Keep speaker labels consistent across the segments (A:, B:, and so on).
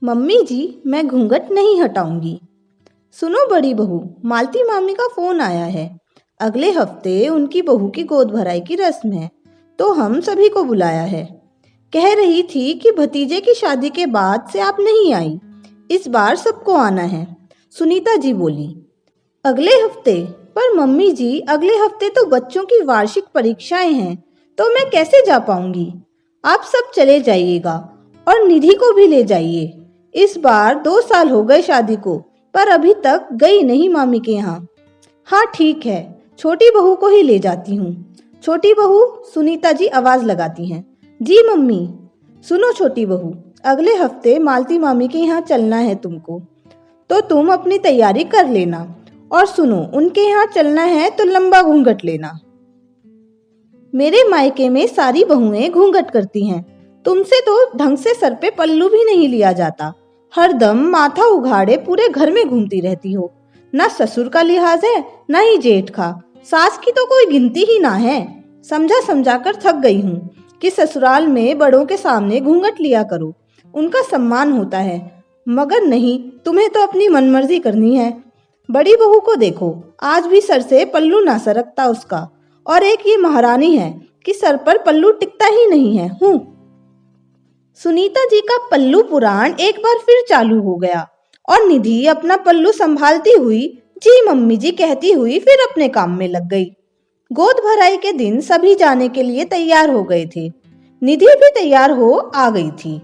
A: Mummy जी, मैं घूंघट नहीं हटाऊंगी। सुनो बड़ी बहू, मालती मामी का फोन आया है। अगले हफ्ते उनकी बहू की गोद भराई की रस्म है, तो हम सभी को बुलाया है। कह रही थी कि भतीजे की शादी के बाद से आप नहीं आई, इस बार सबको आना है। सुनीता जी बोली। अगले हफ्ते? पर मम्मी जी, अगले हफ्ते तो बच्चों की वार्षिक परीक्षाएं हैं, तो मैं कैसे जा पाऊंगी। आप सब चले जाइएगा और निधि को भी ले जाइए। इस बार 2 साल हो गए शादी को, पर अभी तक गई नहीं मामी के यहाँ। हाँ ठीक है, छोटी बहू को ही ले जाती हूँ। छोटी बहू, सुनीता जी आवाज लगाती हैं। जी मम्मी। सुनो छोटी बहू, अगले हफ्ते मालती मामी के यहाँ चलना है तुमको, तो तुम अपनी तैयारी कर लेना। और सुनो, उनके यहाँ चलना है तो लंबा घूंघट लेना। मेरे मायके में सारी बहुएं घूंघट करती हैं, तुमसे तो ढंग से सर पे पल्लू भी नहीं लिया जाता। हरदम माथा उघाड़े पूरे घर में घूमती रहती हो। ना ससुर का लिहाज है, ना ही जेठ का। सास की तो कोई गिनती ही ना है। समझा समझा कर थक गई हूँ कि ससुराल में बड़ों के सामने घूंघट लिया करो, उनका सम्मान होता है। मगर नहीं, तुम्हें तो अपनी मनमर्जी करनी है। बड़ी बहू को देखो, आज भी सर से पल्लू ना सरकता उसका। और एक ये महारानी है कि सर पर पल्लू टिकता ही नहीं है। सुनीता जी का पल्लू पुराण एक बार फिर चालू हो गया और निधि अपना पल्लू संभालती हुई जी मम्मी जी कहती हुई फिर अपने काम में लग गई। गोद भराई के दिन सभी जाने के लिए तैयार हो गए थे। निधि भी तैयार हो आ गई थी।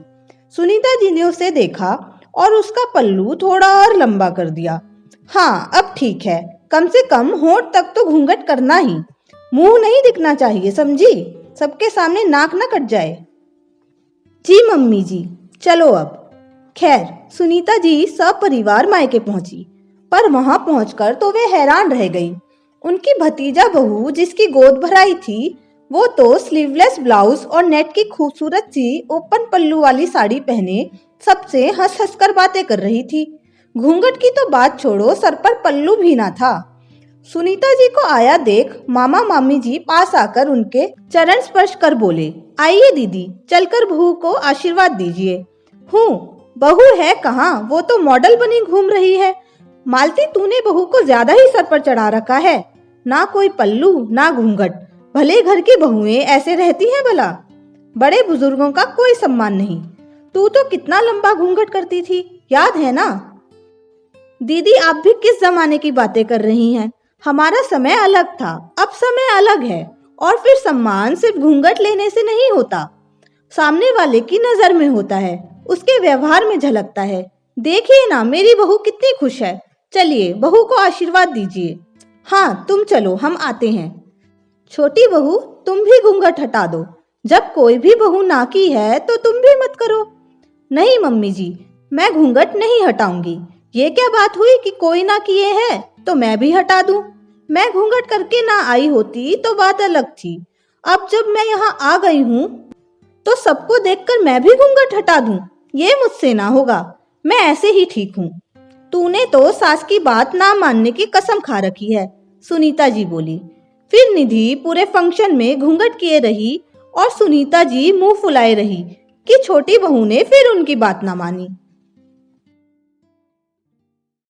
A: सुनीता जी ने उसे देखा और उसका पल्लू थोड़ा और लंबा कर दिया। हाँ, अब ठीक है, कम से कम होंठ तक तो घूंघट करना ही। मुंह नहीं दिखना चाहिए, समझी? सबके सामने नाक न कट जाए। जी मम्मी जी, चलो अब। खैर, सुनीता जी सपरिवार मायके पहुंची, पर वहां पहुंचकर तो वे हैरान रह गई। उनकी भतीजा बहू जिसकी गोद भराई थी, वो तो स्लीवलेस ब्लाउज और नेट की खूबसूरत सी ओपन पल्लू वाली साड़ी पहने सबसे हंस हंस कर बातें कर रही थी। घूंघट की तो बात छोड़ो, सर पर पल्लू भी ना था। सुनीता जी को आया देख मामा मामी जी पास आकर उनके चरण स्पर्श कर बोले, आइए दीदी, चलकर बहू को आशीर्वाद दीजिए। बहू है कहाँ, वो तो मॉडल बनी घूम रही है। मालती, तूने बहू को ज्यादा ही सर पर चढ़ा रखा है। ना कोई पल्लू ना घूंघट, भले घर की बहुएं ऐसे रहती हैं भला। बड़े बुजुर्गों का कोई सम्मान नहीं। तू तो कितना लंबा घूंघट करती थी, याद है ना? दीदी, आप भी किस जमाने की बातें कर रही हैं? हमारा समय अलग था, अब समय अलग है। और फिर सम्मान सिर्फ घूंघट लेने से नहीं होता, सामने वाले की नजर में होता है, उसके व्यवहार में झलकता है। देखिए ना, मेरी बहू कितनी खुश है। चलिए, बहू को आशीर्वाद दीजिए। हाँ, तुम चलो, हम आते हैं। छोटी बहू, तुम भी घूंघट हटा दो। जब कोई भी बहू ना की है तो तुम भी मत करो। नहीं मम्मी जी, मैं घूंघट नहीं हटाऊंगी। ये क्या बात हुई कि कोई ना किए है तो मैं भी हटा दूं? मैं घूंघट करके ना आई होती तो बात अलग थी। अब जब मैं यहाँ आ गई हूँ तो सबको देखकर मैं भी घूंघट हटा दूं? ये मुझसे ना होगा, मैं ऐसे ही ठीक हूँ। तूने तो सास की बात ना मानने की कसम खा रखी है, सुनीता जी बोली। फिर निधि पूरे फंक्शन में घूंघट किए रही और सुनीता जी मुंह फुलाए रही कि छोटी बहू ने फिर उनकी बात ना मानी।